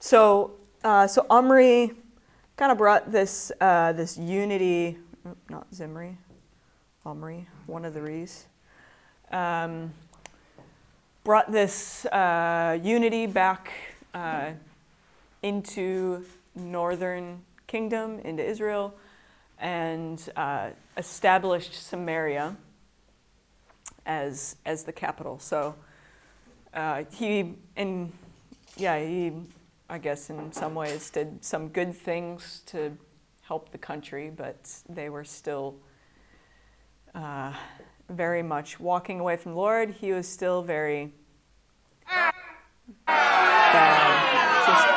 So Omri kind of brought this unity, not Zimri, Omri, one of the Rees, brought this unity back into northern kingdom, into Israel, and established Samaria as the capital. So he, I guess in some ways did some good things to help the country, but they were still very much walking away from the Lord. He was still very bad. Just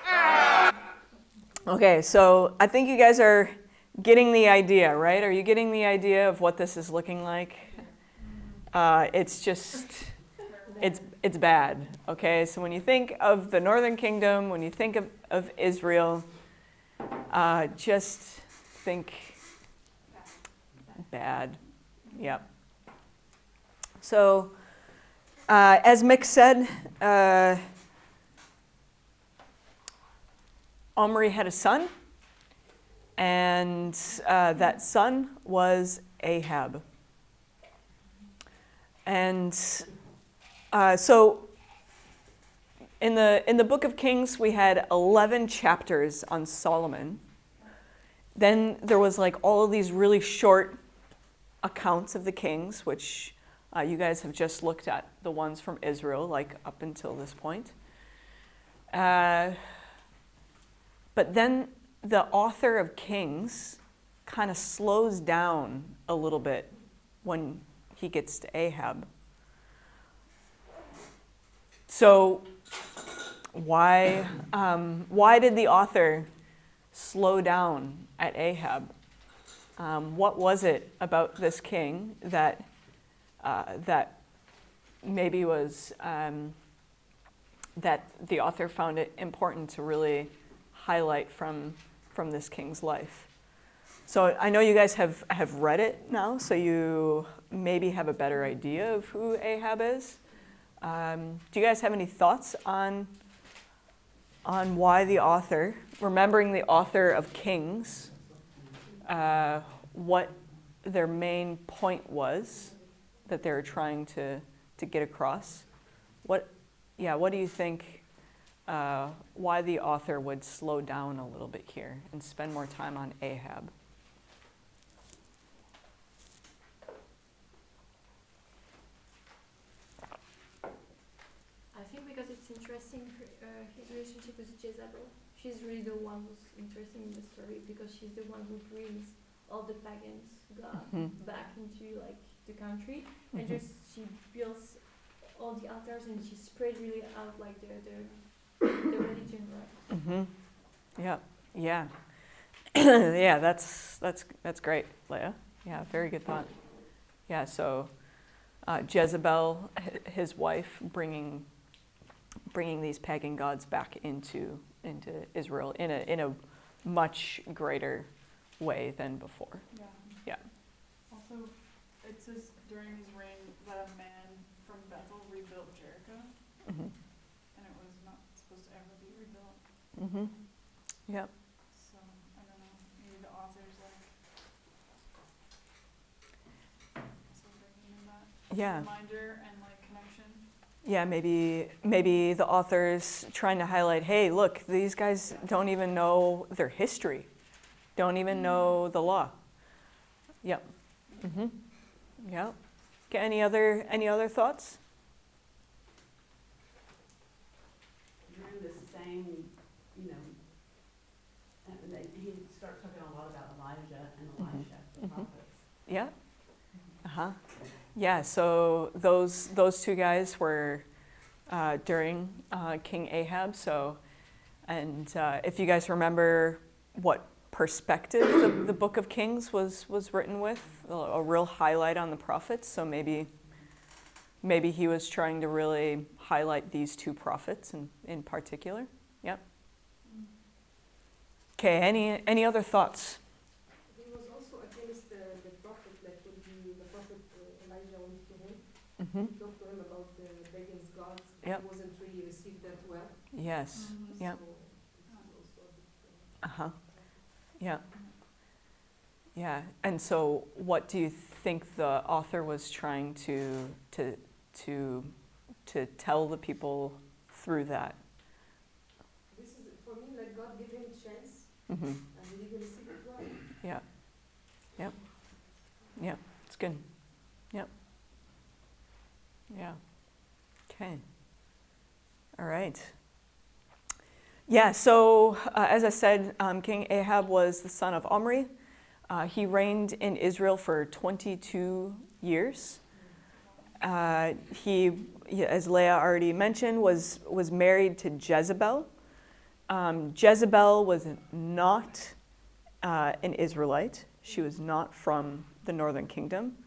bad. Okay, so I think you guys are getting the idea, right? Are you getting the idea of what this is looking like? It's just, it's bad, okay? So when you think of the northern kingdom, when you think of Israel, just think bad. Yep. So, as Mick said, Omri had a son, and that son was Ahab. And so in the book of Kings, we had 11 chapters on Solomon. Then there was like all of these really short accounts of the kings, which you guys have just looked at, the ones from Israel, like up until this point. But then the author of Kings kind of slows down a little bit when he gets to Ahab. So why did the author slow down at Ahab? What was it about this king that maybe was that the author found it important to really highlight from this king's life? So I know you guys have read it now, so you maybe have a better idea of who Ahab is. Do you guys have any thoughts on why the author, remembering the author of Kings, what their main point was that they were trying to get across? What do you think, why the author would slow down a little bit here and spend more time on Ahab? I think because it's interesting, his relationship with Jezebel. She's really the one who's interesting in the story because she's the one who brings all the pagans God back into like the country, and just she builds all the altars and she spread really out like the religion, right? Yeah. Yeah, that's great, Leah. Yeah, very good thought. Yeah, so Jezebel, his wife, bringing these pagan gods back into Israel in a much greater way than before. Yeah. Also, it says during his reign that a man from Bethel rebuilt Jericho, and it was not supposed to ever be rebuilt. Yep. So I don't know. Maybe the author's like also bringing in that reminder and like connection. Yeah, maybe the author's trying to highlight, hey, look, these guys don't even know their history, don't even know the law. Yep. Yep. Okay, any other thoughts? During the same, he starts talking a lot about Elijah and Elisha, the prophets. Yeah. Yeah, so those two guys were during King Ahab. So, and if you guys remember what perspective the Book of Kings was written with, a real highlight on the prophets. So maybe he was trying to really highlight these two prophets in particular. Yep. Okay, any other thoughts? He was also against the prophet, like when the prophet Elijah went to him. He talked to him about the pagan gods Yep. It wasn't really received that well. Yes. Mhm. Yep. So this is also a bit, Uh-huh. Yeah. Yeah. And so what do you think the author was trying to tell the people through that? this is, for me, like God gave him a chance, Mm-hmm. and he didn't receive it well. Yeah. Yep. Yep. It's good. Yep. Yeah. Okay. All right. Yeah, so as I said, King Ahab was the son of Omri. He reigned in Israel for 22 years. He, as Leah already mentioned, was married to Jezebel. Jezebel was not an Israelite. She was not from the northern kingdom.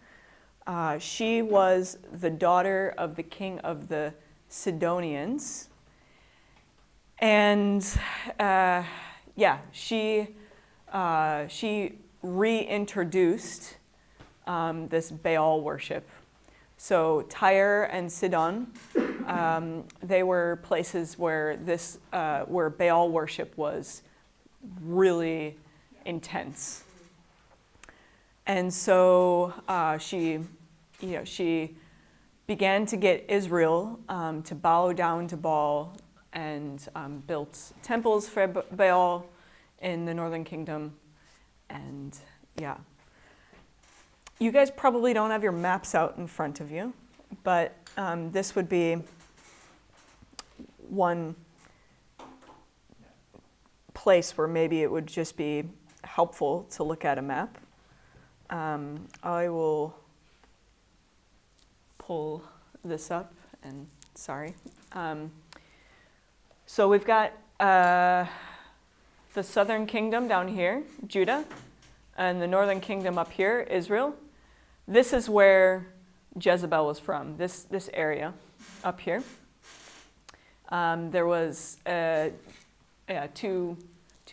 She was the daughter of the king of the Sidonians. And she reintroduced this Baal worship. So Tyre and Sidon, they were places where where Baal worship was really intense. And so she began to get Israel to bow down to Baal and built temples for Baal in the northern kingdom. And yeah. You guys probably don't have your maps out in front of you, but this would be one place where maybe it would just be helpful to look at a map. I will pull this up, and sorry. So we've got the southern kingdom down here, Judah, and the northern kingdom up here, Israel. This is where Jezebel was from, this area up here. There was two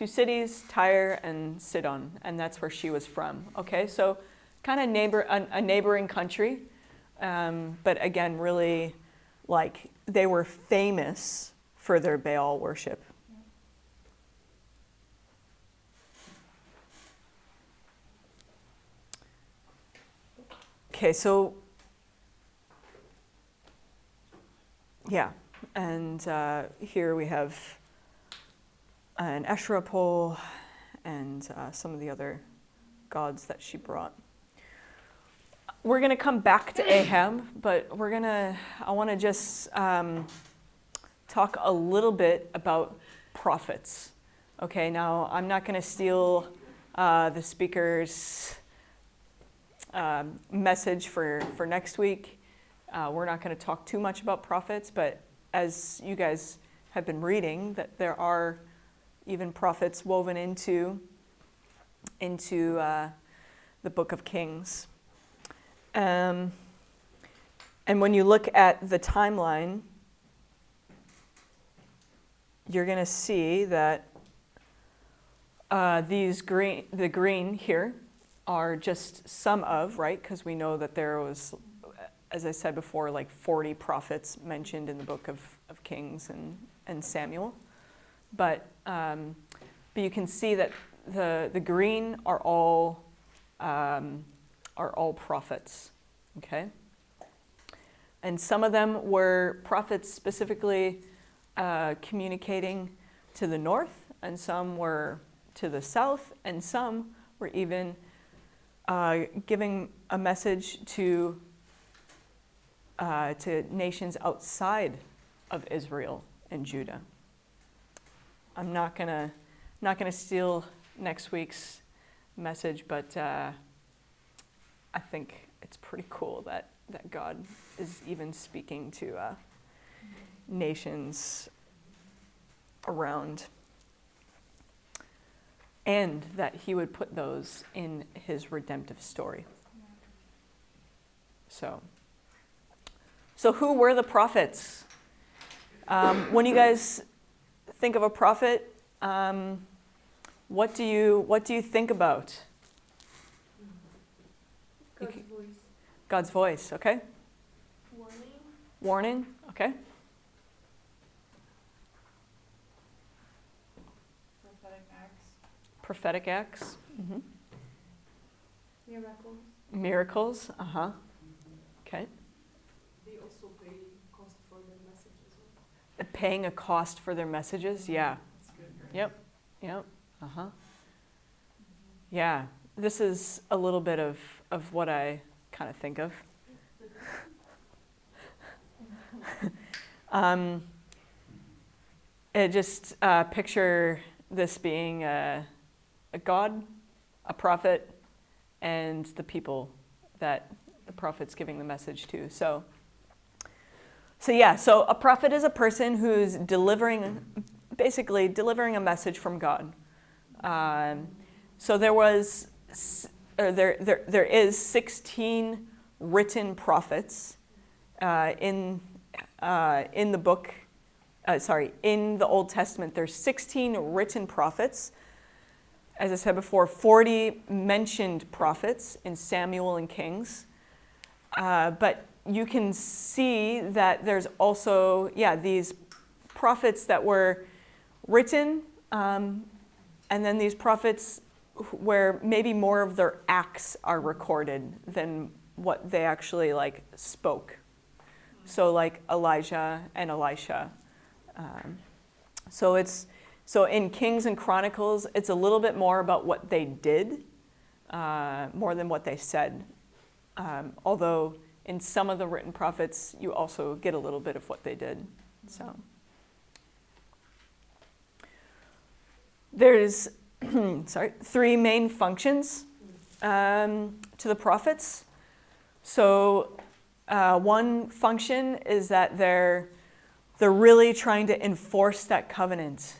cities, Tyre and Sidon, and that's where she was from. Okay, so kind of a neighboring country, but again, really, like, they were famous for their Baal worship. Okay, so yeah, and here we have an Asherah pole and some of the other gods that she brought. We're going to come back to Ahab, but I want to just talk a little bit about prophets. Okay, now I'm not going to steal the speaker's message for next week. We're not going to talk too much about prophets, but as you guys have been reading, that there are even prophets woven into the book of Kings. And when you look at the timeline, you're going to see that the green here are just some of, right? Because we know that there was, as I said before, like 40 prophets mentioned in the book of Kings and Samuel. But you can see that the green are all prophets, okay? And some of them were prophets specifically communicating to the north, and some were to the south, and some were even giving a message to nations outside of Israel and Judah. I'm not gonna steal next week's message, but I think it's pretty cool that God is even speaking to nations around, and that he would put those in his redemptive story. So who were the prophets? When you guys think of a prophet, what do you think about? God's voice. God's voice, okay? Warning. Warning, okay? prophetic acts. Miracles. Miracles. Okay. They also pay cost for their message as well. Paying a cost for their messages. Yeah. That's good. Yep. Yeah. This is a little bit of what I kind of think of. Just picture this being a God, a prophet, and the people that the prophet's giving the message to. So a prophet is a person who's basically delivering a message from God. So there is 16 written prophets in the book. In the Old Testament, there's 16 written prophets. As I said before, 40 mentioned prophets in Samuel and Kings. But you can see that there's also, these prophets that were written, and then these prophets where maybe more of their acts are recorded than what they actually spoke. So like Elijah and Elisha. So in Kings and Chronicles, it's a little bit more about what they did, more than what they said. Although in some of the written prophets, you also get a little bit of what they did. So there's three main functions to the prophets. So one function is that they're really trying to enforce that covenant,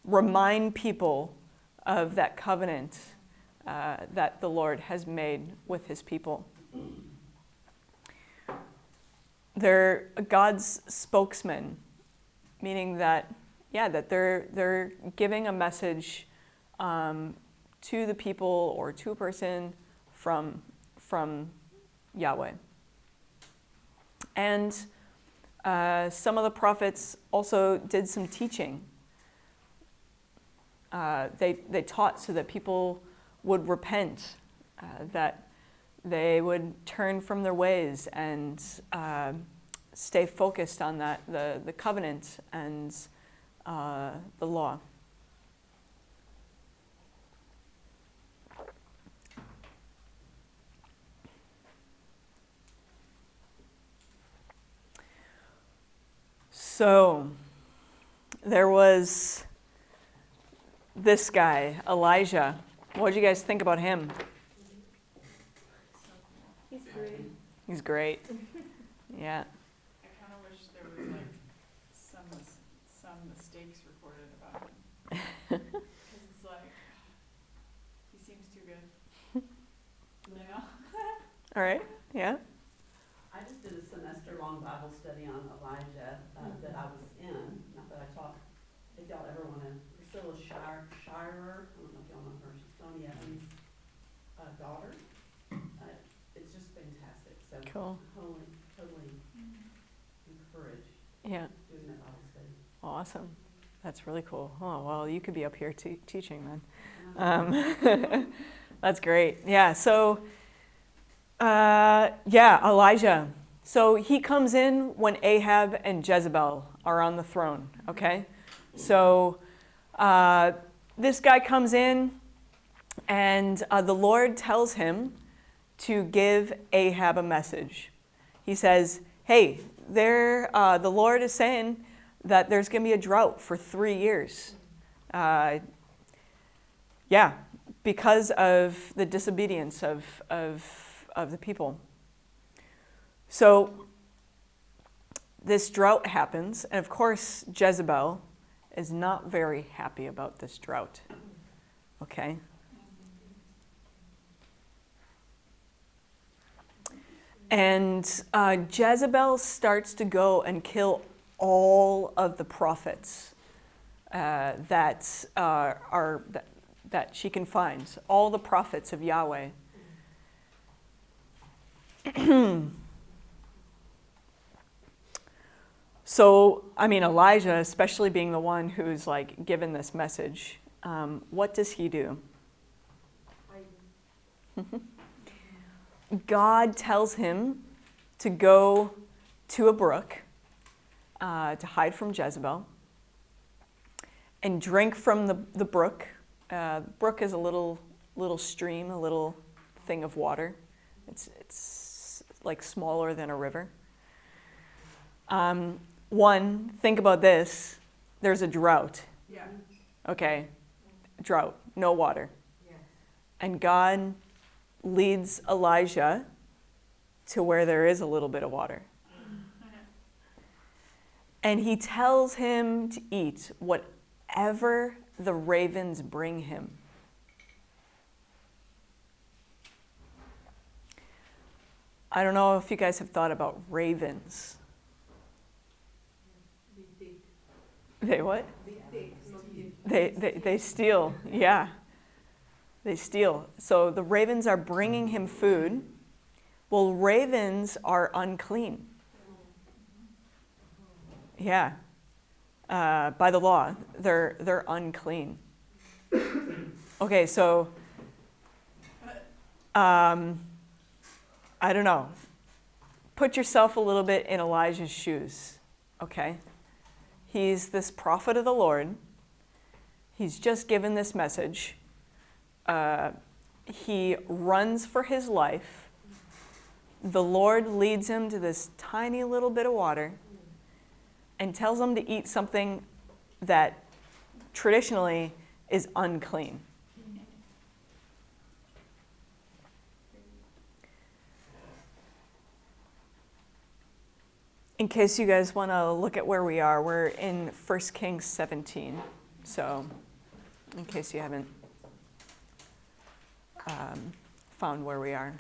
remind people of that covenant that the Lord has made with his people. They're God's spokesman, meaning that they're giving a message to the people or to a person from Yahweh. And some of the prophets also did some teaching. They taught so that people would repent, that they would turn from their ways and stay focused on the covenant and the law. So there was this guy, Elijah. What did you guys think about him? He's great. He's great. Yeah. I kind of wish there was some mistakes recorded about him. Because it's he seems too good. All right. Yeah. I just did a semester-long Bible study on Elijah that I was in, not that I taught. If y'all ever want to, Priscilla Shirer, I don't know if y'all know her, she's Tony Evans' daughter. It's just fantastic, so Cool. totally encourage Yeah. doing that Bible study. Awesome. That's really cool. Oh, well, you could be up here teaching then. That's great. Yeah, so, Elijah. So he comes in when Ahab and Jezebel are on the throne, okay? So this guy comes in, and the Lord tells him to give Ahab a message. He says, hey, the Lord is saying that there's going to be a drought for 3 years. Because of the disobedience of the people. So this drought happens, and of course Jezebel is not very happy about this drought. Okay? And Jezebel starts to go and kill all of the prophets that she can find, all the prophets of Yahweh. So, Elijah, especially being the one who's given this message, what does he do? Hiding. God tells him to go to a brook to hide from Jezebel and drink from the brook. Brook is a little stream, a little thing of water. It's like smaller than a river. Think about this. There's a drought. Yeah. Okay, drought, no water. Yes. And God leads Elijah to where there is a little bit of water. And he tells him to eat whatever the ravens bring him. I don't know if you guys have thought about ravens. Be thick. They what? Be thick, not thick. They steal, yeah. They steal. So the ravens are bringing him food. Well, ravens are unclean. Yeah. By the law, they're unclean. Okay, so I don't know. Put yourself a little bit in Elijah's shoes, okay? He's this prophet of the Lord. He's just given this message. He runs for his life. The Lord leads him to this tiny little bit of water and tells him to eat something that traditionally is unclean. In case you guys want to look at where we are, we're in 1 Kings 17. So, in case you haven't found where we are.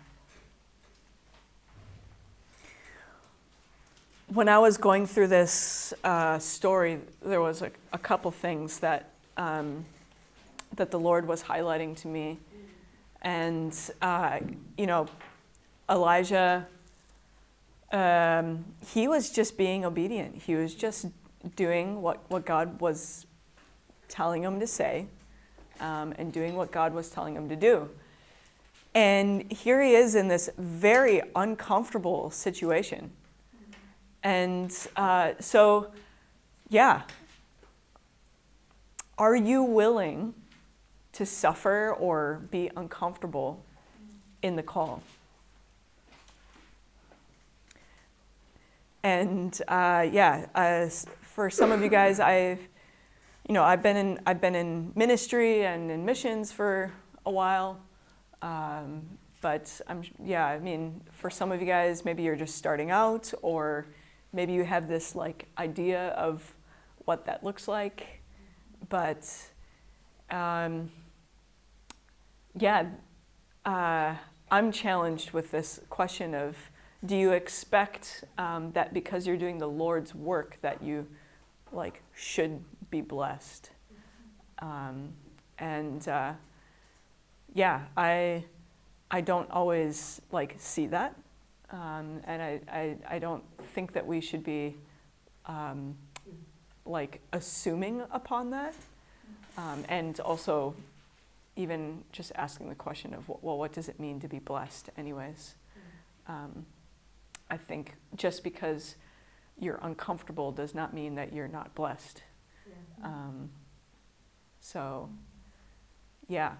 When I was going through this story, there was a couple things that the Lord was highlighting to me. And, Elijah, he was just being obedient. He was just doing what God was telling him to say, and doing what God was telling him to do. And here he is in this very uncomfortable situation. And are you willing to suffer or be uncomfortable in the call? And for some of you guys, I've been in ministry and in missions for a while. But for some of you guys, maybe you're just starting out, or maybe you have this idea of what that looks like. But I'm challenged with this question of, do you expect that because you're doing the Lord's work that you should be blessed? I don't always see that, and I don't think that we should be assuming upon that, and also even just asking the question of, well, what does it mean to be blessed anyways? I think just because you're uncomfortable does not mean that you're not blessed. You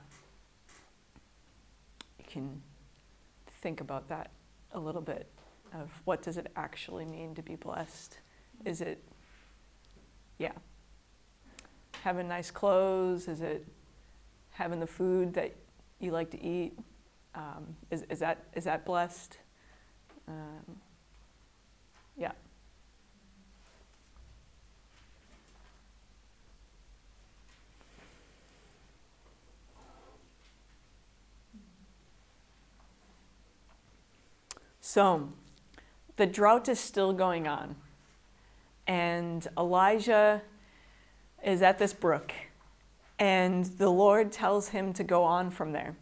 can think about that a little bit, of what does it actually mean to be blessed? Is it, having nice clothes? Is it having the food that you like to eat? Is that blessed? So, the drought is still going on, and Elijah is at this brook, and the Lord tells him to go on from there.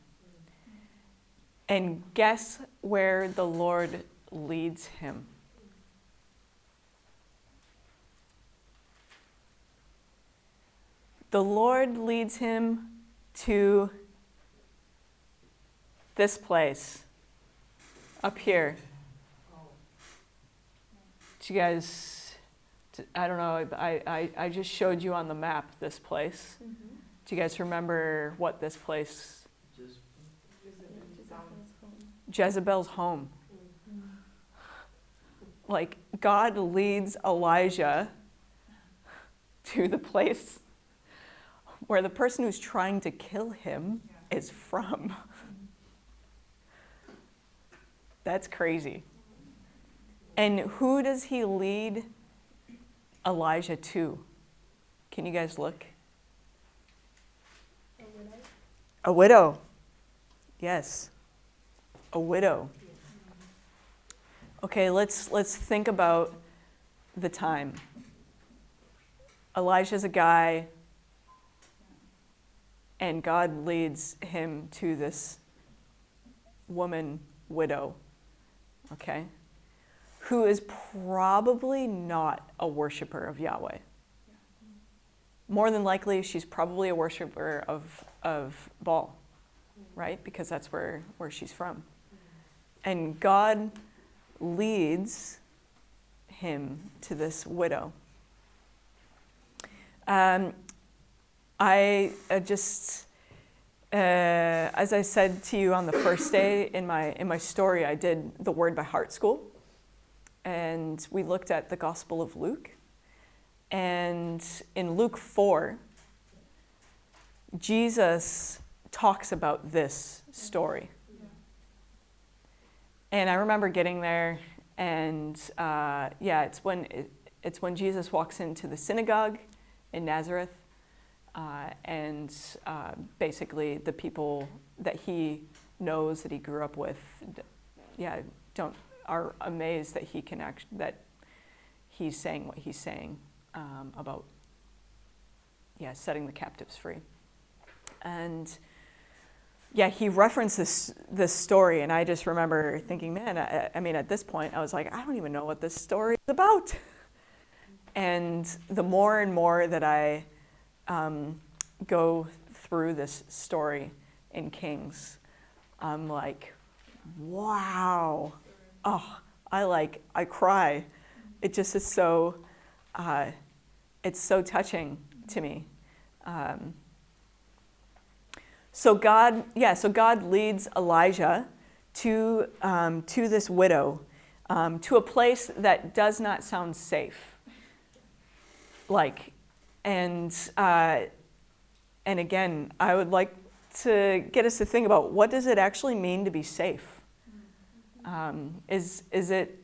And guess where the Lord leads him? the Lord leads him to this place up here. Do you guys, I don't know, I just showed you on the map this place. Mm-hmm. Do you guys remember what this place, Jezebel's home? Like, God leads Elijah to the place where the person who's trying to kill him is from. That's crazy. And who does he lead Elijah to? Can you guys look? A widow. Yes. A widow. Okay, let's think about the time. Elijah's a guy, and God leads him to this woman widow, okay, who is probably not a worshiper of Yahweh. More than likely, she's probably a worshiper of Baal, right? Because that's where she's from. And God leads him to this widow. I just, as I said to you on the first day in my story, I did the Word by Heart School, and we looked at the Gospel of Luke. And in Luke 4, Jesus talks about this story. And I remember getting there, and it's when Jesus walks into the synagogue in Nazareth, and basically the people that he knows, that he grew up with, are amazed that he can that he's saying what he's saying about setting the captives free. And he referenced this story, and I just remember thinking, man, I mean, at this point, I was like, I don't even know what this story is about. And the more and more that I go through this story in Kings, I'm like, wow. Oh, I cry. It just is so, it's so touching to me. So God leads Elijah to this widow, to a place that does not sound safe. And again, I would like to get us to think about, what does it actually mean to be safe? Is it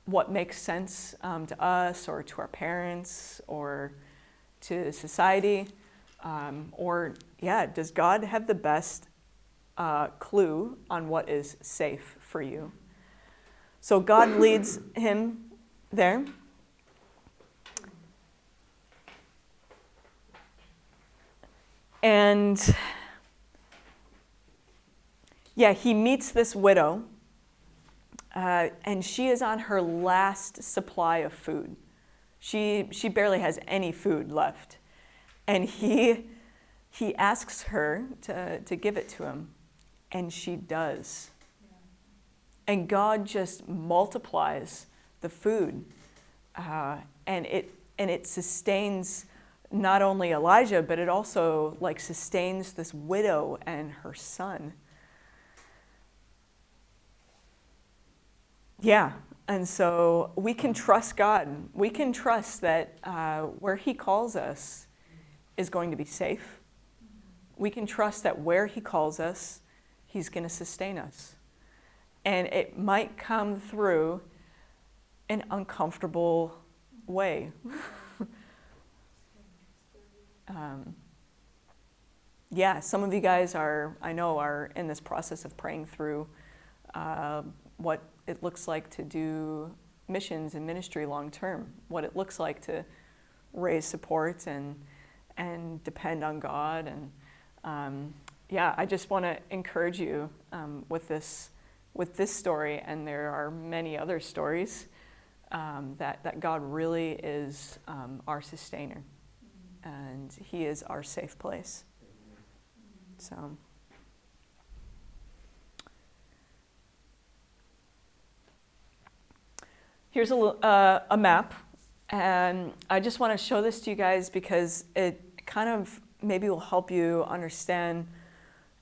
what makes sense to us, or to our parents, or to society? Does God have the best clue on what is safe for you? So God leads him there. And he meets this widow, and she is on her last supply of food. She barely has any food left. And he asks her to give it to him, and she does. And God just multiplies the food, and it sustains not only Elijah, but it also sustains this widow and her son. And so we can trust God. We can trust that where he calls us is going to be safe. We can trust that where he calls us, he's going to sustain us. And it might come through an uncomfortable way. Some of you guys are in this process of praying through what it looks like to do missions and ministry long term, what it looks like to raise support and depend on God. And I just want to encourage you with this story, and there are many other stories, that God really is our sustainer. and he is our safe place. So here's a map, and I just want to show this to you guys because it kind of maybe will help you understand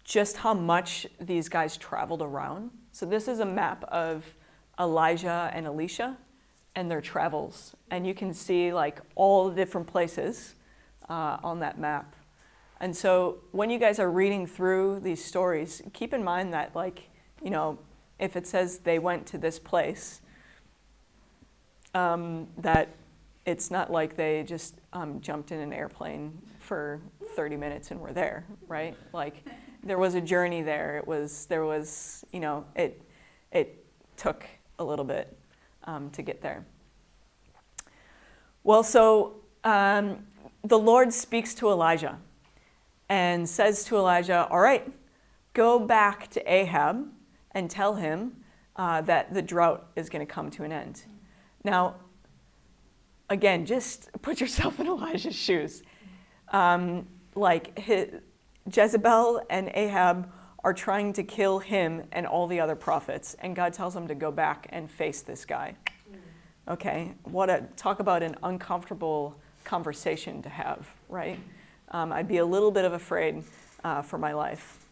just how much these guys traveled around. So this is a map of Elijah and Elisha and their travels, and you can see like all the different places on that map. And so when you guys are reading through these stories, keep in mind that, like, you know, if it says they went to this place, that it's not like they just jumped in an airplane for 30 minutes and were there, right? Like, there was a journey there. There was, you know, it took a little bit to get there. Well, so the Lord speaks to Elijah and says to Elijah, all right, go back to Ahab and tell him that the drought is going to come to an end. Now, again, just put yourself in Elijah's shoes. Jezebel and Ahab are trying to kill him and all the other prophets, and God tells him to go back and face this guy. Okay, talk about an uncomfortable conversation to have, right? I'd be a little bit of afraid for my life.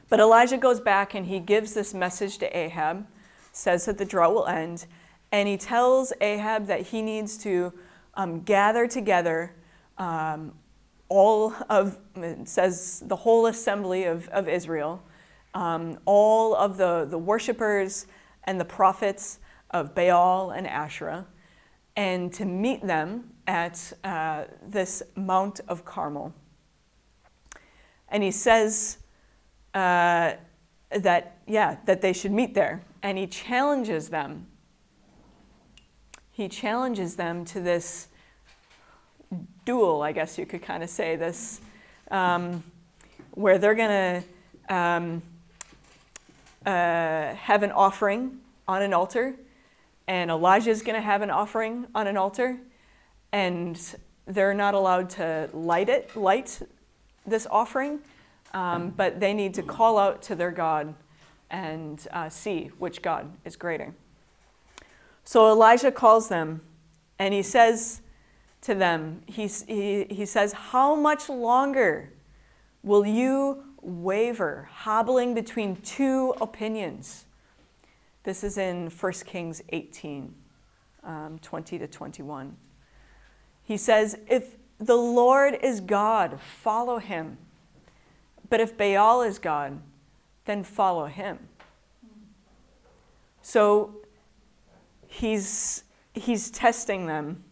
But Elijah goes back and he gives this message to Ahab, says that the drought will end, and he tells Ahab that he needs to gather together it says the whole assembly of Israel, all of the worshipers and the prophets of Baal and Asherah, and to meet them at this Mount of Carmel. And he says that they should meet there, and he challenges them. He challenges them to this duel, I guess you could kind of say, this where they're going to have an offering on an altar, and Elijah's going to have an offering on an altar, and they're not allowed to light this offering, but they need to call out to their God and see which God is greater. So Elijah calls them, and he says to them, he says, how much longer will you waver, hobbling between two opinions? This is in 1 Kings 18, 20 to 21. He says, if the Lord is God, follow him. But if Baal is God, then follow him. So he's testing them.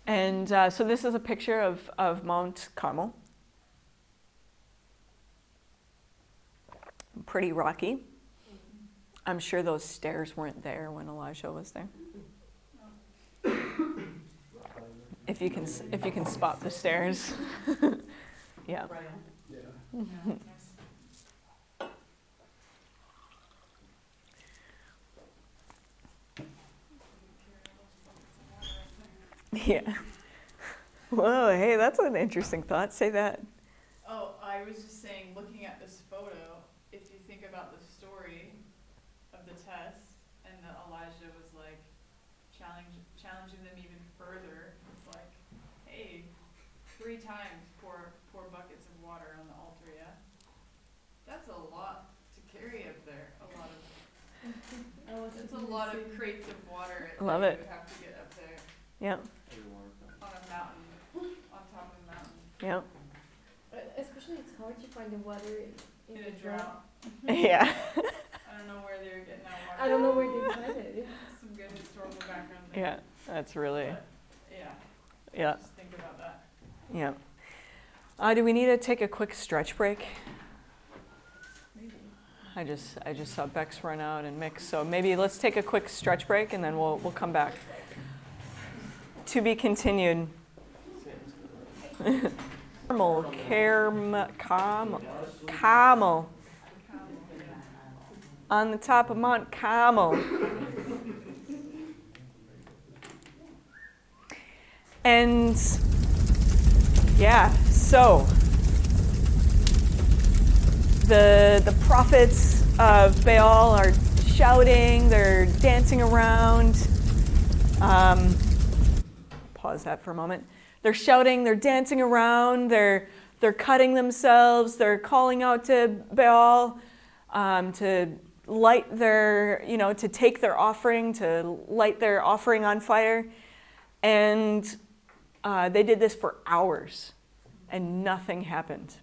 And so this is a picture of Mount Carmel. Pretty rocky. I'm sure those stairs weren't there when Elijah was there. If you can spot the stairs. Yeah. Yeah. Whoa, hey, that's an interesting thought. Say that. Oh, I was just saying, looking at this photo, if you think about the story of the test, and that Elijah was like challenging them even further, like, hey, 3 times pour buckets of water on the altar, yeah? That's a lot to carry up there. It's a lot of crates of water Love that it. you would have to get up there Yeah. on a mountain, on top of a mountain. Yeah. Especially it's hard to find the water in In the a drought. Yeah. I don't know where they were getting that water. I don't know where they find it. Some good historical background there. Yeah. That's really. But, yeah. Yeah. Just think about that. Yeah. Do we need to take a quick stretch break? Maybe. I just saw Bex run out and Mick, so maybe let's take a quick stretch break and then we'll come back. To be continued. Carmel. On the top of Mount Carmel. And yeah, so the prophets of Baal are shouting, they're dancing around. Pause that for a moment. They're shouting, they're dancing around, they're cutting themselves, they're calling out to Baal to light their, to take their offering, to light their offering on fire. And they did this for hours, and nothing happened.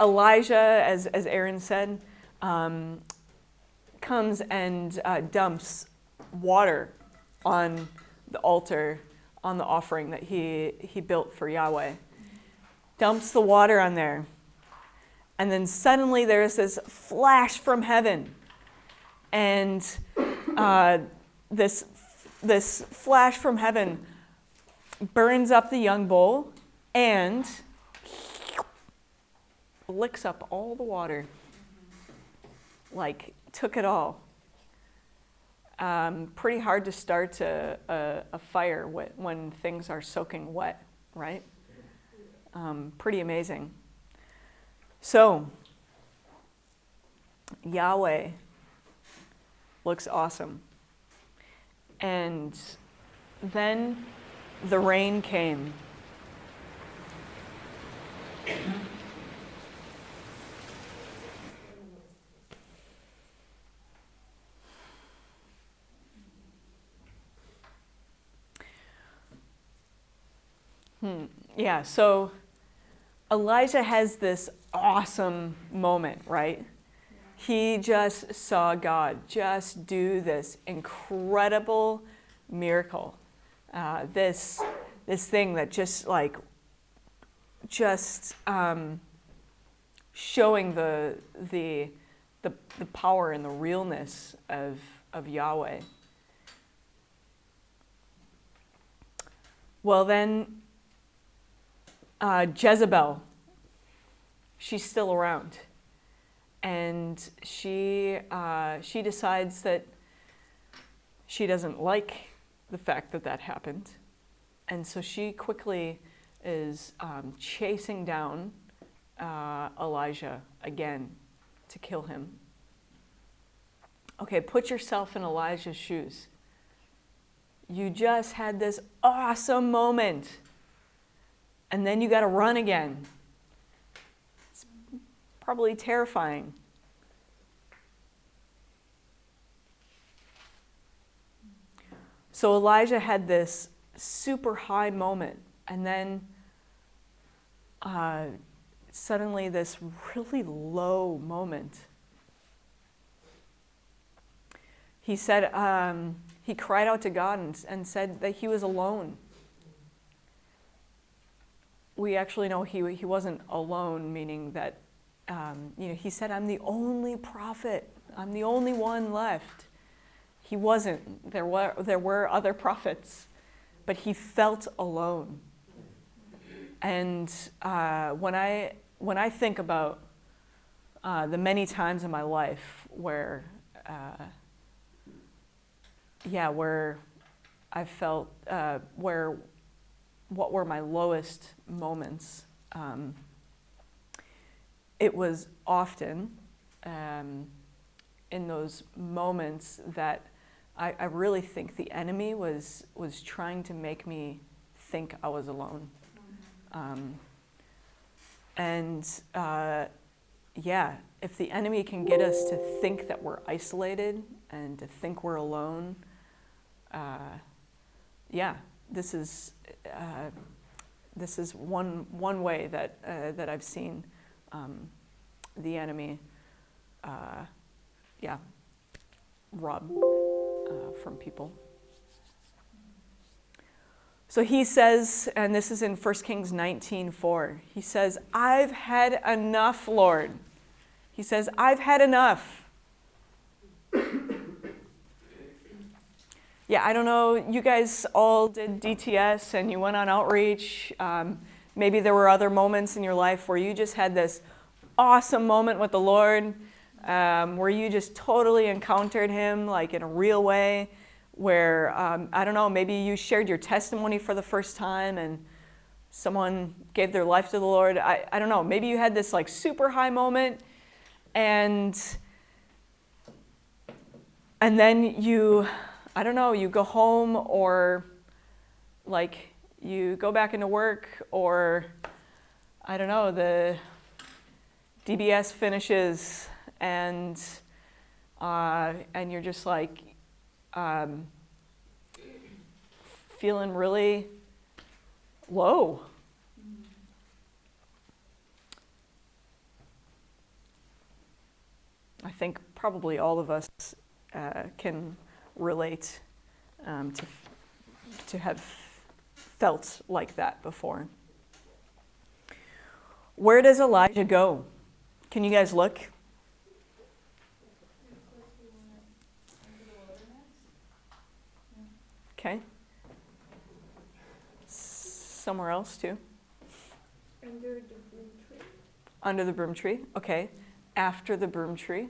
Elijah, as Aaron said, comes and dumps water on the altar, on the offering that he built for Yahweh. Dumps the water on there. And then suddenly there's this flash from heaven. And this flash from heaven burns up the young bull and licks up all the water. Like, took it all. Pretty hard to start a fire when things are soaking wet, right? Pretty amazing. So, Yahweh looks awesome. And then the rain came. Yeah, so Elijah has this awesome moment, right? He just saw God just do this incredible miracle. This thing that showing the power and the realness of Yahweh. Well, then Jezebel, she's still around, and she decides that she doesn't like the fact that happened, and so she quickly is chasing down Elijah again to kill him. Okay, put yourself in Elijah's shoes. You just had this awesome moment, and then you got to run again. It's probably terrifying. So Elijah had this super high moment, and then suddenly this really low moment. He said, he cried out to God and said that he was alone. We actually know he wasn't alone, meaning that, he said, I'm the only prophet. I'm the only one left. He wasn't. There were other prophets, but he felt alone. And when I think about the many times in my life where I felt what were my lowest moments, it was often in those moments that I really think the enemy was trying to make me think I was alone. If the enemy can get us to think that we're isolated and to think we're alone, this is one way that I've seen the enemy, rob from people. So he says, and this is in 1 Kings 19:4, he says, I've had enough, Lord. He says, I've had enough. Yeah, I don't know, you guys all did DTS and you went on outreach. Maybe there were other moments in your life where you just had this awesome moment with the Lord, where you just totally encountered him like in a real way, where, I don't know, maybe you shared your testimony for the first time and someone gave their life to the Lord. I don't know, maybe you had this like super high moment and then you, I don't know, you go home or like you go back into work or I don't know, the DBS finishes and you're just like feeling really low. I think probably all of us can relate to have felt like that before. Where does Elijah go? Can you guys look? Okay. Somewhere else too? Under the broom tree. Under the broom tree, okay. After the broom tree,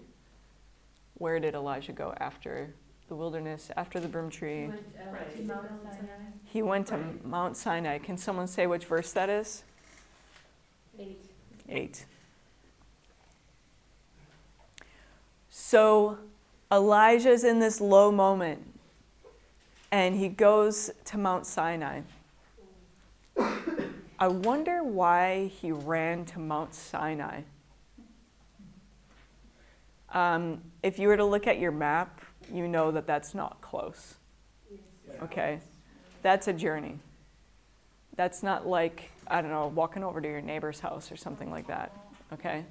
where did Elijah go after the wilderness, after the broom tree? Right. To Mount Sinai. He went to Mount Sinai. Can someone say which verse that is? 8. 8. So Elijah's in this low moment, and he goes to Mount Sinai. I wonder why he ran to Mount Sinai. If you were to look at your map, you know that that's not close. Okay? That's a journey. That's not like, I don't know, walking over to your neighbor's house or something like that. Okay?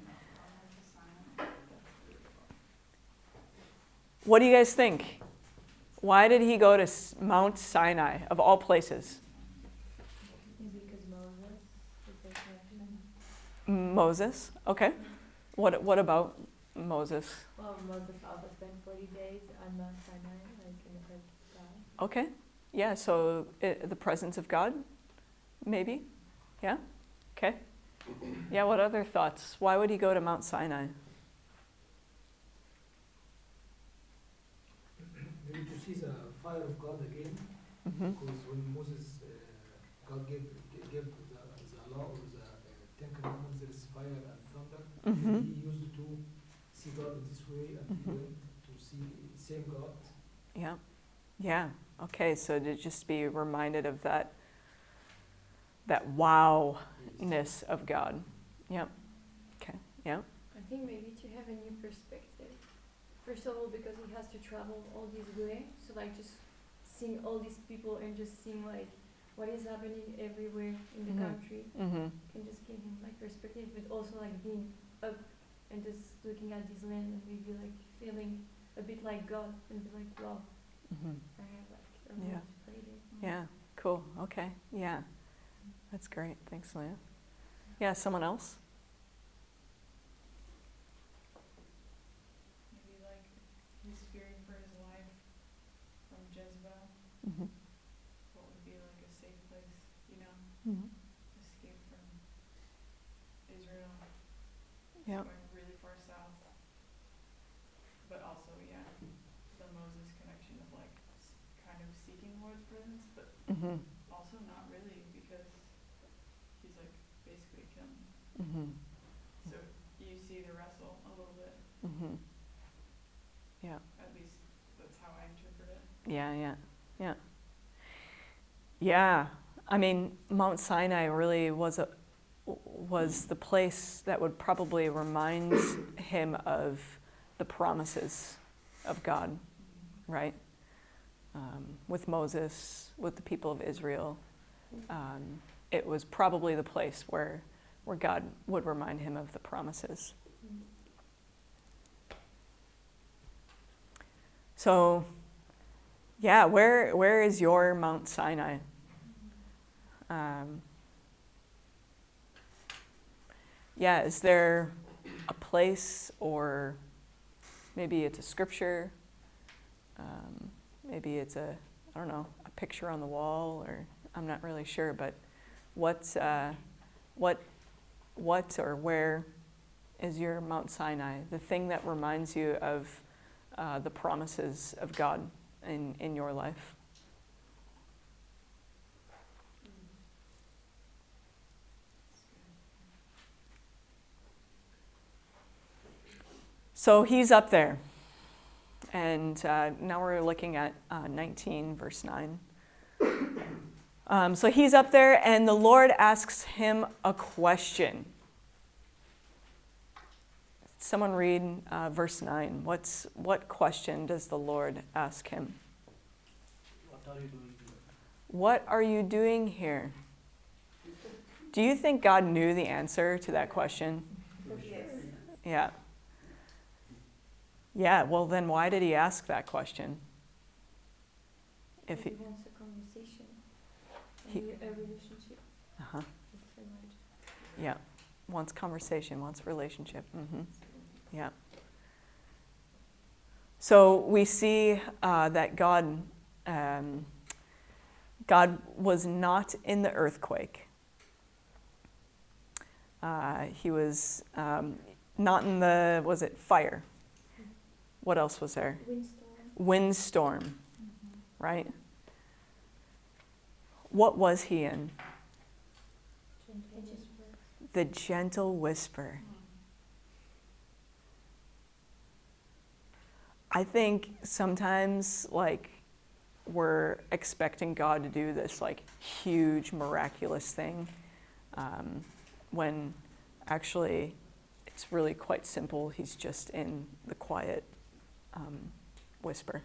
What do you guys think? Why did he go to Mount Sinai, of all places? Because Moses is a connection. Moses, okay. What about Moses? Well, Moses also spent 40 days on Mount Sinai, like in the presence of God. Okay, yeah, so the presence of God, maybe? Yeah, okay. Yeah, what other thoughts? Why would he go to Mount Sinai? Maybe to see the fire of God again, Mm-hmm. because when Moses, God gave the law or the Ten Commandments, there is fire and thunder. Mm-hmm. And he used to see God in this way, and he went to see same God. Yeah, yeah, okay, so to just be reminded of that wow-ness of God. Yep, okay, yeah. I think maybe to have a new perspective. First of all, because he has to travel all this way, so like just seeing all these people and just seeing like what is happening everywhere in the country Mm-hmm. can just give him like perspective, but also like being up and just looking at this land and maybe like feeling a bit like God and be like, wow, Mm-hmm. I have like a role Yeah. to play there. Yeah, cool, okay, yeah. That's great, thanks, Leah. Yeah, someone else? Maybe like he's fearing for his life from Jezebel. Mm-hmm. What would be like a safe place, you know? Mm-hmm. Escape from Israel. Yeah. Going really far south. But also, yeah, the Moses connection of like kind of seeking Lord's presence, but Mm-hmm. also not really because he's like basically killing. Mm-hmm. So you see the wrestle a little bit. Mm-hmm. Yeah. At least that's how I interpret it. Yeah, yeah, yeah. Yeah, I mean, Mount Sinai really was the place that would probably remind him of the promises of God, right? With Moses, with the people of Israel, it was probably the place where God would remind him of the promises. So, yeah, where is your Mount Sinai? Yeah, is there a place, or maybe it's a scripture, maybe it's a picture on the wall, or I'm not really sure, but what or where is your Mount Sinai, the thing that reminds you of the promises of God in your life? So he's up there. And now we're looking at 19, verse 9. So he's up there, and the Lord asks him a question. Someone read verse 9. What question does the Lord ask him? What are you doing here? What are you doing here? Do you think God knew the answer to that question? Yes. Yeah. Yeah, well then why did he ask that question? If He he, wants a conversation, He- a relationship uh-huh. with Elijah. Yeah, wants conversation, wants relationship. Yeah. So we see that God was not in the earthquake. He was not in the, was it fire? What else was there? Windstorm, right? What was he in? The gentle whisper. I think sometimes, like, we're expecting God to do this, like, huge, miraculous thing, when actually it's really quite simple. He's just in the quiet whisper.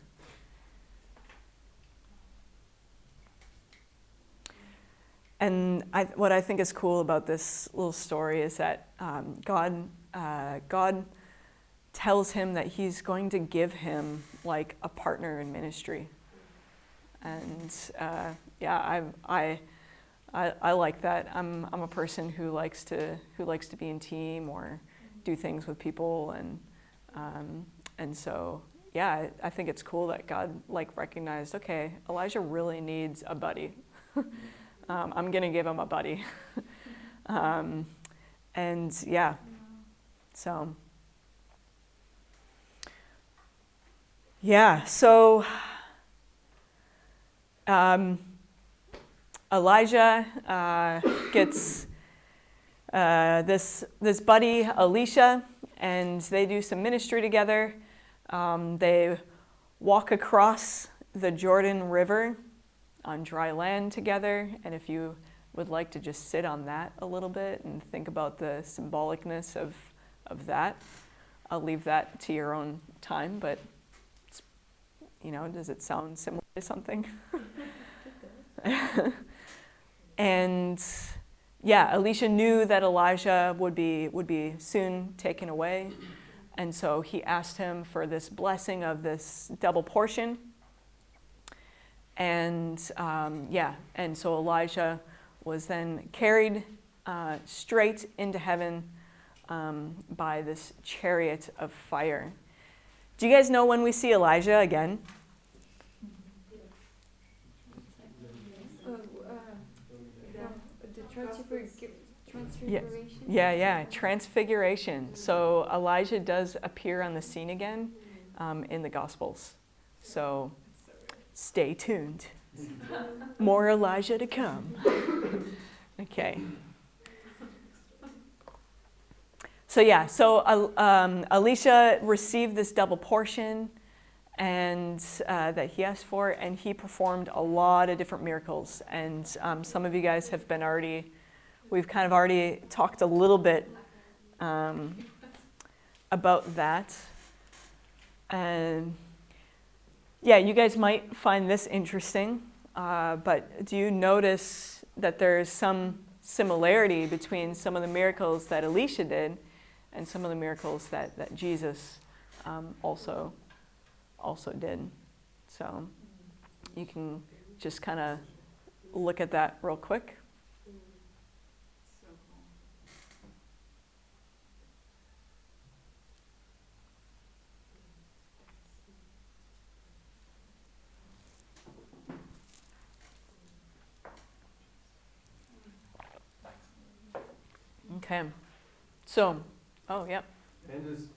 And what I think is cool about this little story is that God tells him that he's going to give him like a partner in ministry. And yeah, I like that. I'm a person who likes to be in team or do things with people, and so yeah, I think it's cool that God like recognized, okay, Elijah really needs a buddy. I'm gonna give him a buddy. And yeah, so yeah, so Elijah gets this buddy, Elisha, and they do some ministry together. They walk across the Jordan River on dry land together, and if you would like to just sit on that a little bit and think about the symbolicness of that, I'll leave that to your own time, but it's, does it sound similar to something? And yeah, Elisha knew that Elijah would be soon taken away, and so he asked him for this blessing of this double portion. And and so Elijah was then carried straight into heaven by this chariot of fire. Do you guys know when we see Elijah again? The transfiguration. Yeah, transfiguration. So Elijah does appear on the scene again in the Gospels. So stay tuned. More Elijah to come. Okay. So yeah, Elisha received this double portion and that he asked for, and he performed a lot of different miracles. And some of you guys have been we've kind of already talked a little bit about that. And yeah, you guys might find this interesting, but do you notice that there's some similarity between some of the miracles that Elisha did and some of the miracles that Jesus also did? So you can just kind of look at that real quick. So cool. Okay. So, oh, yeah. And just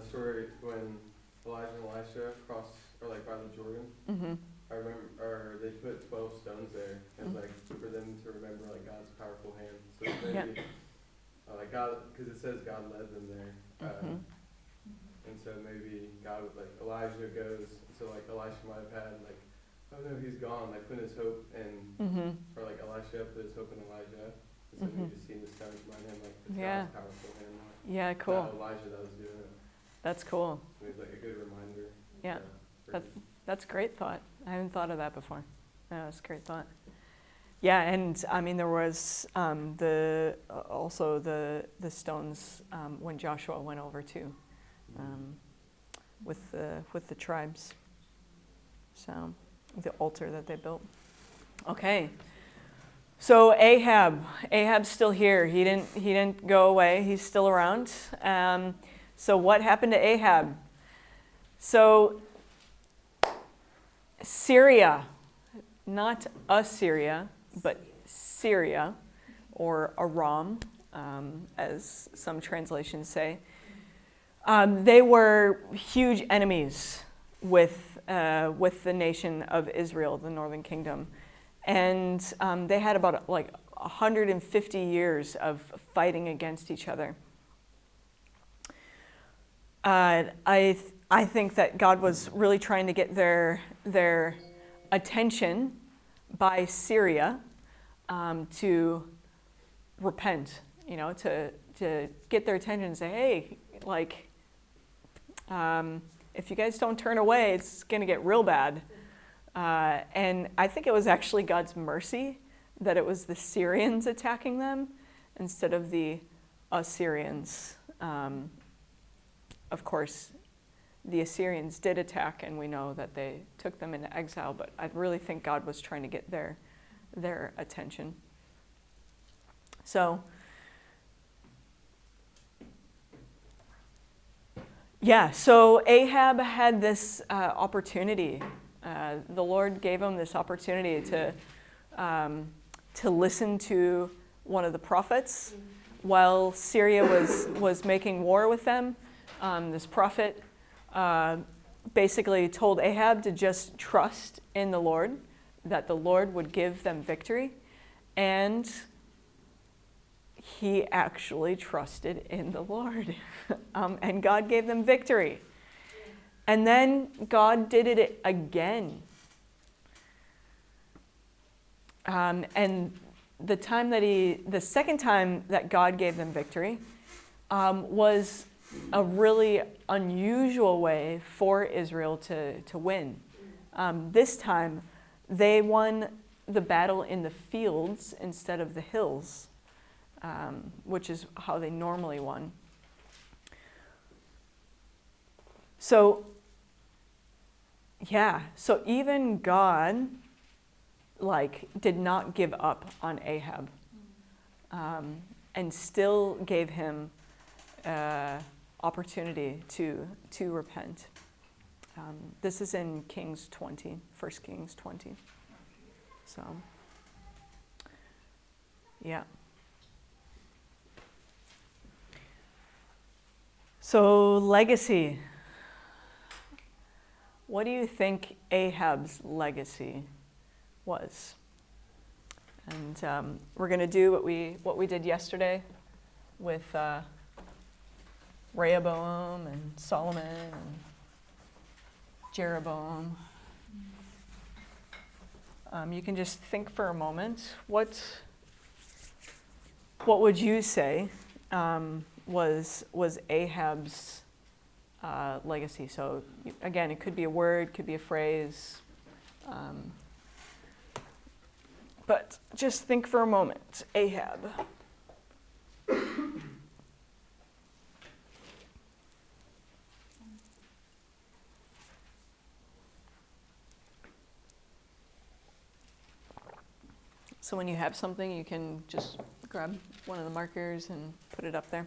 story when Elijah and Elisha cross, or like by the Jordan. Mm-hmm. I remember, or they put 12 stones there, and like for them to remember like God's powerful hand. So maybe, like God, because it says God led them there, and so maybe God would like Elijah goes. So like Elisha might have had like, oh no, he's gone. Like put his hope in, or like Elisha put his hope in Elijah. And so maybe just seeing the stones remind him like it's God's powerful hand. Yeah, cool. Not Elijah that was doing it. That's cool. So it's like a good reminder. Yeah, that's a great thought. I haven't thought of that before. No, that's a great thought. Yeah, and I mean there was also the stones when Joshua went over to with the tribes. So the altar that they built. Okay. So Ahab's still here. He didn't go away. He's still around. So what happened to Ahab? So Syria, not Assyria, but Syria, or Aram, as some translations say. They were huge enemies with the nation of Israel, the northern kingdom. And they had about like 150 years of fighting against each other. I think that God was really trying to get their attention by Syria to repent, to get their attention and say, hey, like, if you guys don't turn away, it's going to get real bad. And I think it was actually God's mercy that it was the Syrians attacking them instead of the Assyrians. Of course, the Assyrians did attack, and we know that they took them into exile, but I really think God was trying to get their attention. So, so Ahab had this opportunity. The Lord gave him this opportunity to listen to one of the prophets while Syria was making war with them. This prophet basically told Ahab to just trust in the Lord, that the Lord would give them victory. And he actually trusted in the Lord. And God gave them victory. And then God did it again. And the second time that God gave them victory was a really unusual way for Israel to win. This time, they won the battle in the fields instead of the hills, which is how they normally won. So even God, did not give up on Ahab, and still gave him opportunity to repent. This is in Kings 20, 1 Kings 20. So, yeah. So, legacy. What do you think Ahab's legacy was? And we're going to do what we did yesterday with Rehoboam and Solomon and Jeroboam. You can just think for a moment. What would you say was Ahab's legacy? So again, it could be a word, could be a phrase. But just think for a moment. Ahab. So when you have something, you can just grab one of the markers and put it up there.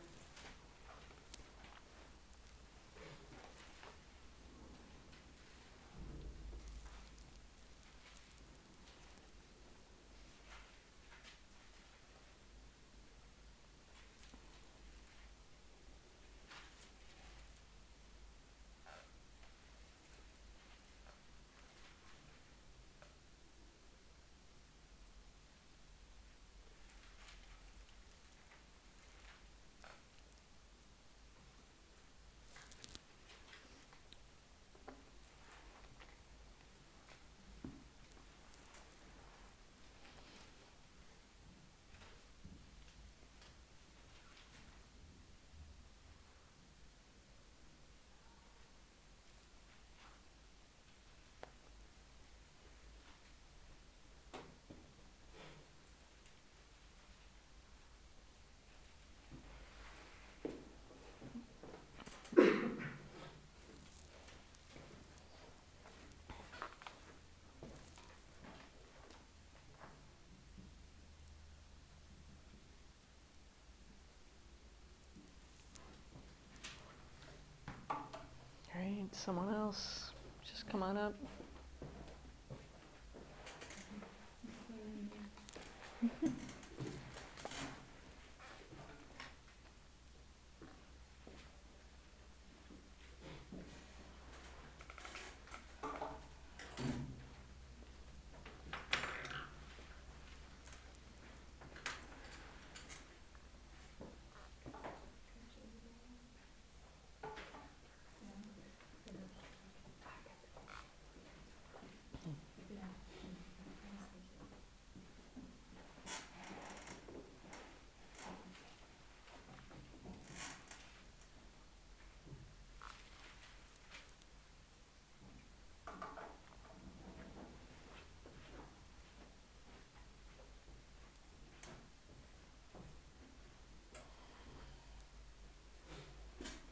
Need someone else. Just come on up.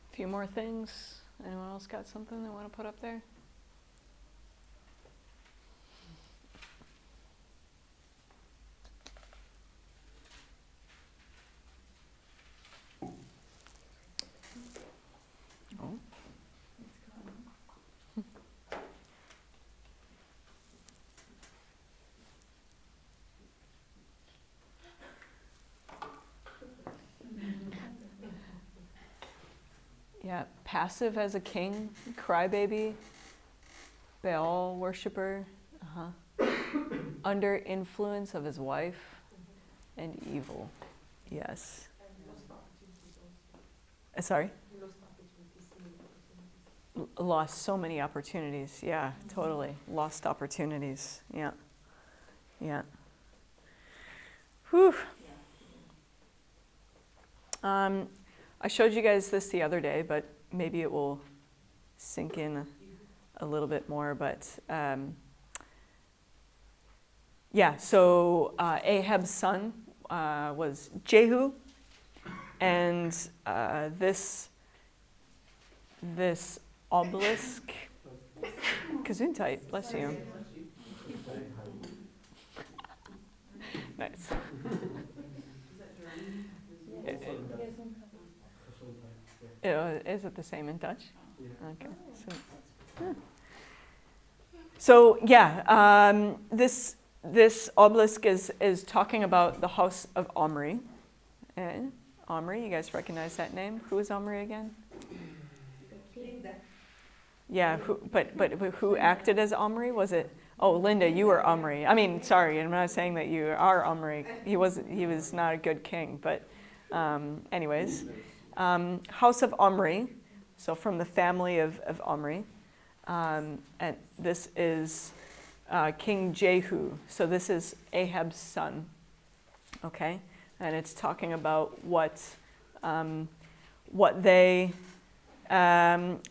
A few more things. Anyone else got something they want to put up there? Oh. Yeah, passive as a king, crybaby, Baal worshiper, under influence of his wife, and evil. Yes. And lost opportunities also. Sorry? Lost opportunities, many opportunities. Lost so many opportunities. Yeah, totally. Lost opportunities. Yeah. Yeah. Whew. I showed you guys this the other day, but maybe it will sink in a little bit more. But yeah, so Ahab's son was Jehu, and this obelisk, Gesundheit, bless you. Nice. Is that German? Is it the same in Dutch? Yeah. Okay. So yeah, this obelisk is talking about the house of Omri. And Omri, you guys recognize that name? Who is Omri again? Yeah, but who acted as Omri? Was it? Oh, Linda, you were Omri. I mean, sorry, I'm not saying that you are Omri. He was not a good king, but anyways, house of Omri. So from the family of Omri, and this is King Jehu. So this is Ahab's son. Okay, and it's talking about what they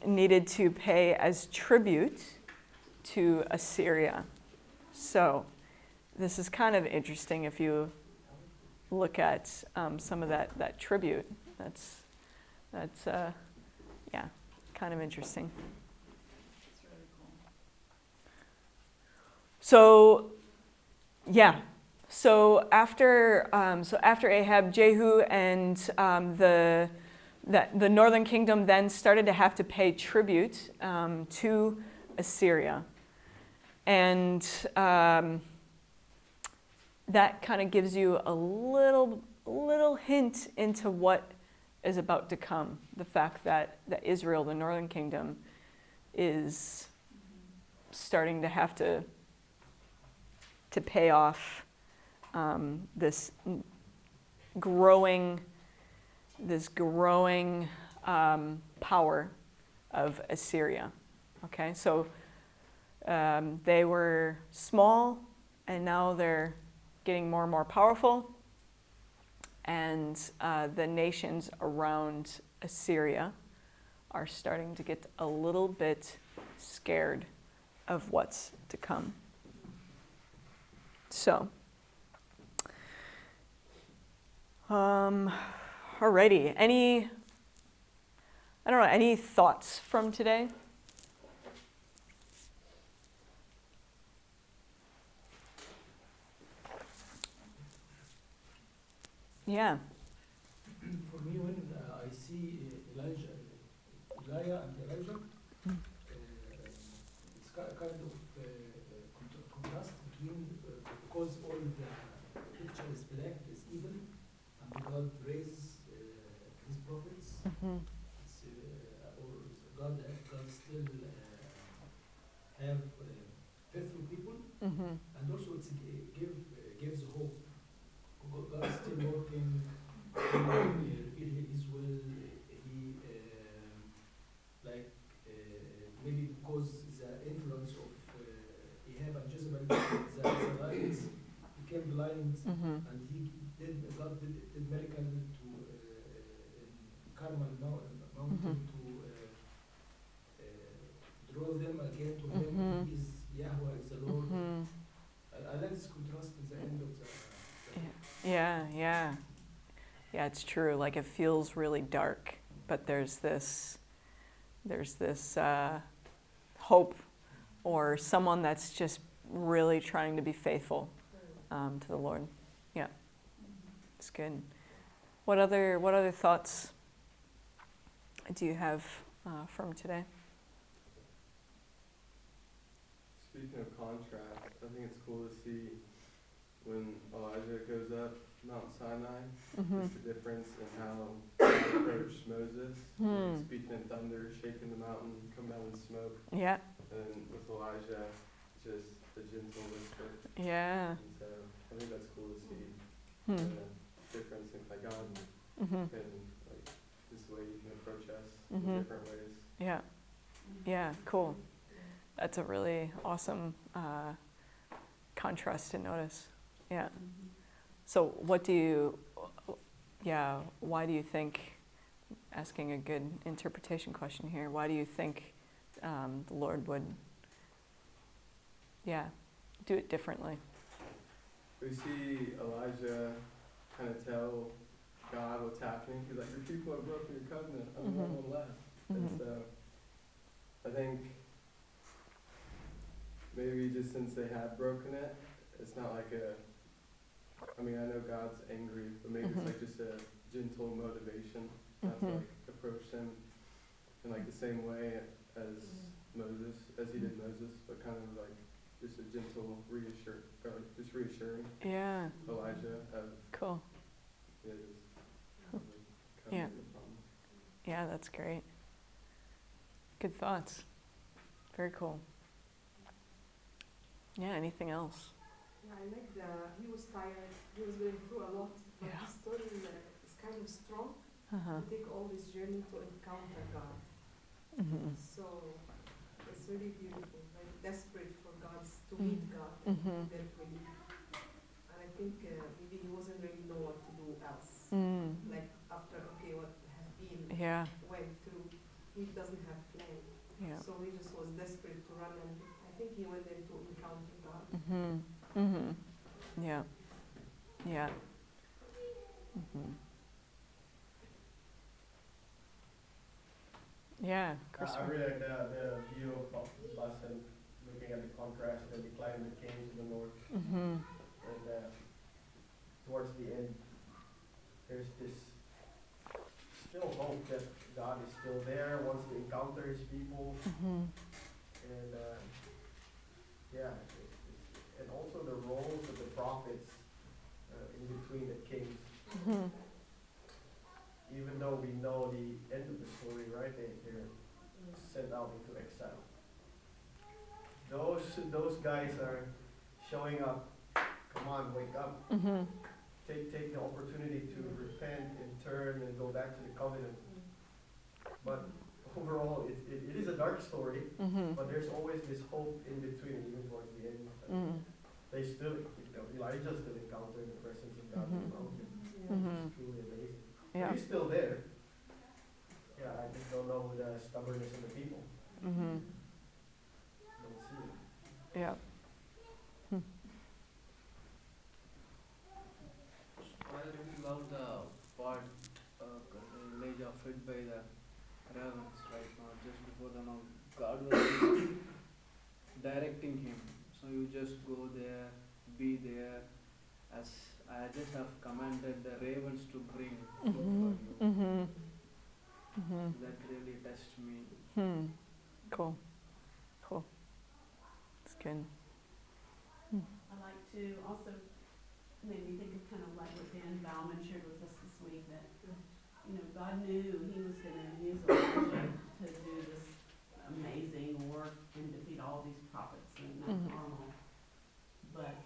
needed to pay as tribute to Assyria. So this is kind of interesting if you look at some of that tribute. That's yeah, kind of interesting. It's really cool. So yeah, so after Ahab, Jehu and the northern kingdom then started to have to pay tribute to Assyria. And that kind of gives you a little hint into what is about to come. The fact that Israel, the northern kingdom, is starting to have to pay off this growing power of Assyria. Okay, so they were small, and now they're getting more and more powerful. And the nations around Assyria are starting to get a little bit scared of what's to come. So, alrighty. Any thoughts from today? Yeah. For me, when I see Elijah and Elijah, kind of contrast between, because all the picture is black, is evil, and God raise his prophets. It's, or God still have faithful people, and also it's gives hope. God is still working. He reveal His will. He like maybe because the influence of Ahab and Jezebel, the lights became blind, and God did miracle to in Carmel mountain to draw them again to Him. He is Yahweh, is the Lord. I like this contrast in the end of the Yeah, it's true. Like it feels really dark, but there's this hope, or someone that's just really trying to be faithful to the Lord. Yeah, it's good. What other thoughts do you have from today? Speaking of contrast, I think it's cool to see when Elijah goes up Mount Sinai, just the difference in how he approached Moses, speaking in thunder, shaking the mountain, come down in smoke. Yeah. And with Elijah, just the gentle whisper. Yeah. And so I think that's cool to see the difference in like God can like this way you can approach us in different ways. Yeah. Yeah. Cool. That's a really awesome contrast to notice. Yeah. So why do you think, asking a good interpretation question here, why do you think the Lord would, do it differently? We see Elijah kind of tell God what's happening. He's like, your people have broken your covenant. I'm the one left. And so I think maybe just since they have broken it, it's not like I know God's angry, but maybe it's like just a gentle motivation not to like approach him in like the same way as Moses, as he did Moses, but kind of like just a gentle reassuring Elijah of Cool. his Yeah. Yeah, that's great. Good thoughts. Very cool. Yeah, anything else? Yeah, I like he was tired, he was going through a lot, but his story is kind of strong to take all this journey to encounter God. So it's really beautiful, like desperate for to meet God literally. And I think maybe he wasn't really know what to do else. Like after what has been went through, he doesn't have plan. Yeah. So he just was desperate to run, and I think he went there to encounter God. Yeah. Yeah. Yeah, Krystal. I really like the view of us and looking at the contrast and the decline that came to the north. And towards the end, there's this still hope that God is still there, wants to encounter his people. And and also the roles of the prophets in between the kings. Even though we know the end of the story, right? They're sent out into exile. Those guys are showing up. Come on, wake up. Take the opportunity to repent and turn and go back to the covenant. But overall, it is a dark story, but there's always this hope in between, even towards the end. They still, Elijah still encountered the presence of God in the mountain. It's truly amazing. Yeah. He's still there. Yeah, I just don't know the stubbornness of the people. Don't see it. Yeah. I really love the part the image of it by the ravens, right now, just before God was directing him. So you just go there, be there, as I just have commanded the ravens to bring food for you. That really touched me. Cool. Good. I like to also, made me think of kind of like what Dan Bauman shared with us this week, that, you know, God knew he was gonna use Elijah to do this amazing work and defeat all these prophets in Mount Carmel. But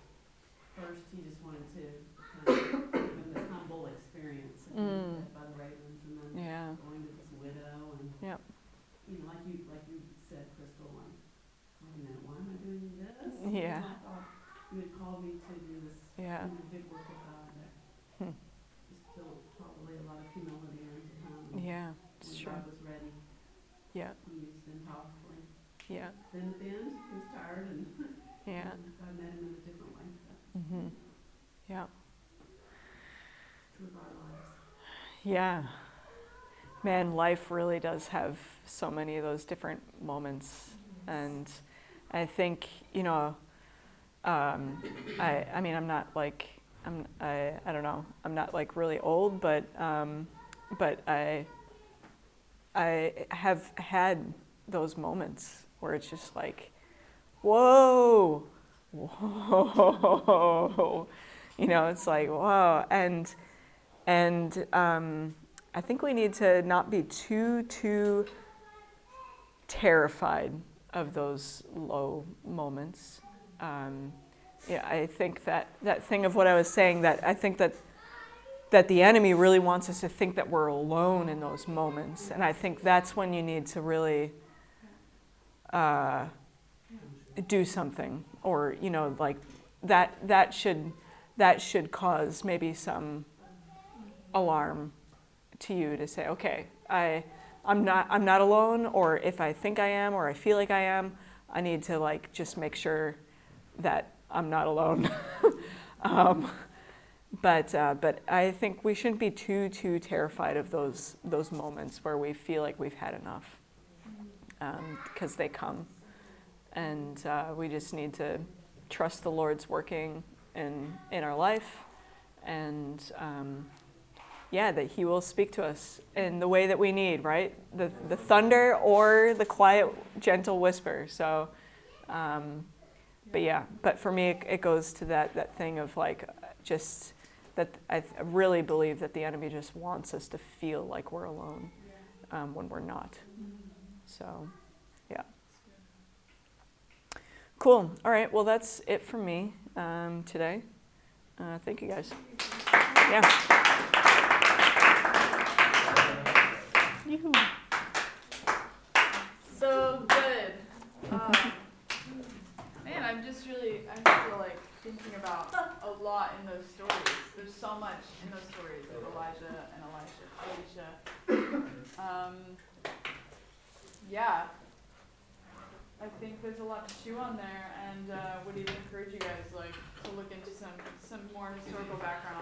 first, he just wanted to kind of give him this humble experience and being fed by the ravens, and then going to this widow, and you know, like you said, Krystal, like, wait a minute, why am I doing this? Yeah. And I thought you had called me to do this you know, big work of God that just built probably a lot of humility into him. And it's when true. God was ready, he used him powerfully. Yeah. Then at the end, he was tired, and and God met him in a different way. But Yeah. it's true of our lives. Yeah. Man, life really does have so many of those different moments. And I think, you know, I mean, I'm not like, I don't know, I'm not like really old, but I have had those moments where it's just like, whoa, you know, it's like, whoa. And I think we need to not be too terrified of those low moments. I think that thing of what I was saying, that I think that the enemy really wants us to think that we're alone in those moments. And I think that's when you need to really do something, or, you know, like that should cause maybe some alarm to you to say, okay, I'm not alone, or if I think I am, or I feel like I am, I need to like just make sure that I'm not alone. But I think we shouldn't be too terrified of those moments where we feel like we've had enough, because they come, and we just need to trust the Lord's working in our life, and that He will speak to us in the way that we need, right? The thunder or the quiet, gentle whisper. So, but for me, it goes to that thing of like, just that I really believe that the enemy just wants us to feel like we're alone when we're not. So, yeah. Cool. All right. Well, that's it from me today. Thank you, guys. Yeah. Yoo-hoo. So good. Man, I feel like thinking about a lot in those stories. There's so much in those stories of Elijah and Elisha. I think there's a lot to chew on there, and would even encourage you guys like to look into some more historical background